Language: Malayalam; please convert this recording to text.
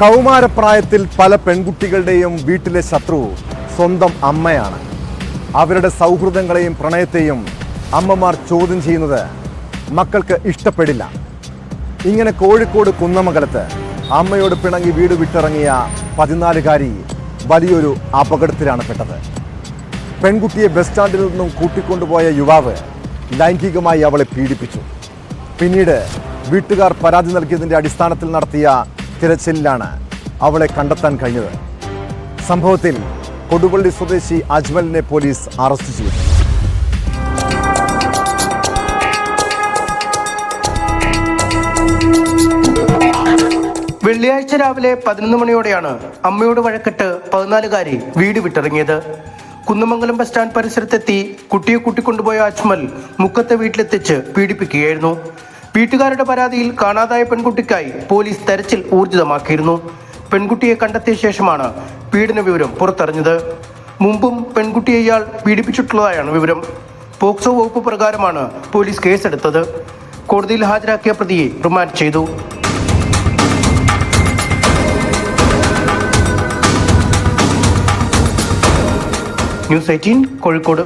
കൗമാരപ്രായത്തിൽ പല പെൺകുട്ടികളുടെയും വീട്ടിലെ ശത്രു സ്വന്തം അമ്മയാണ്. അവരുടെ സൗഹൃദങ്ങളെയും പ്രണയത്തെയും അമ്മമാർ ചോദ്യം ചെയ്യുന്നത് മക്കൾക്ക് ഇഷ്ടപ്പെടില്ല. ഇങ്ങനെ കോഴിക്കോട് കുന്നമംഗലത്ത് അമ്മയോട് പിണങ്ങി വീട് വിട്ടിറങ്ങിയ 14-കാരി വലിയൊരു അപകടത്തിലാണ് പെട്ടത്. പെൺകുട്ടിയെ ബസ് സ്റ്റാൻഡിൽ നിന്നും കൂട്ടിക്കൊണ്ടുപോയ യുവാവ് ലൈംഗികമായി അവളെ പീഡിപ്പിച്ചു. പിന്നീട് വീട്ടുകാർ പരാതി നൽകിയതിൻ്റെ അടിസ്ഥാനത്തിൽ നടത്തിയ തിരച്ചിലിലാണ് അവളെ കണ്ടെത്താൻ കഴിഞ്ഞത്. സംഭവത്തിൽ കൊടുവള്ളി സ്വദേശി അജ്മലിനെ പോലീസ് അറസ്റ്റ് ചെയ്തു. വെള്ളിയാഴ്ച രാവിലെ 11 മണിയോടെയാണ് അമ്മയോട് വഴക്കിട്ട് 14-കാരി വീട് വിട്ടിറങ്ങിയത്. കുന്നമംഗലം ബസ് സ്റ്റാൻഡ് പരിസരത്തെത്തി കുട്ടിയെ കൂട്ടിക്കൊണ്ടുപോയ അജ്മൽ മുക്കത്തെ വീട്ടിലെത്തിച്ച് പീഡിപ്പിക്കുകയായിരുന്നു. വീട്ടുകാരുടെ പരാതിയിൽ കാണാതായ പെൺകുട്ടിക്കായി പോലീസ് തെരച്ചിൽ ഊർജിതമാക്കിയിരുന്നു. പെൺകുട്ടിയെ കണ്ടെത്തിയ ശേഷമാണ് പീഡന വിവരം പുറത്തറിഞ്ഞത്. മുമ്പും പെൺകുട്ടിയെ ഇയാൾ പീഡിപ്പിച്ചിട്ടുള്ളതായാണ് വിവരം. പോക്സോ വകുപ്പ് പ്രകാരമാണ് പോലീസ് കേസെടുത്തത്. കോടതിയിൽ ഹാജരാക്കിയ പ്രതിയെ റിമാൻഡ് ചെയ്തു. ന്യൂസ് 18 കോഴിക്കോട്.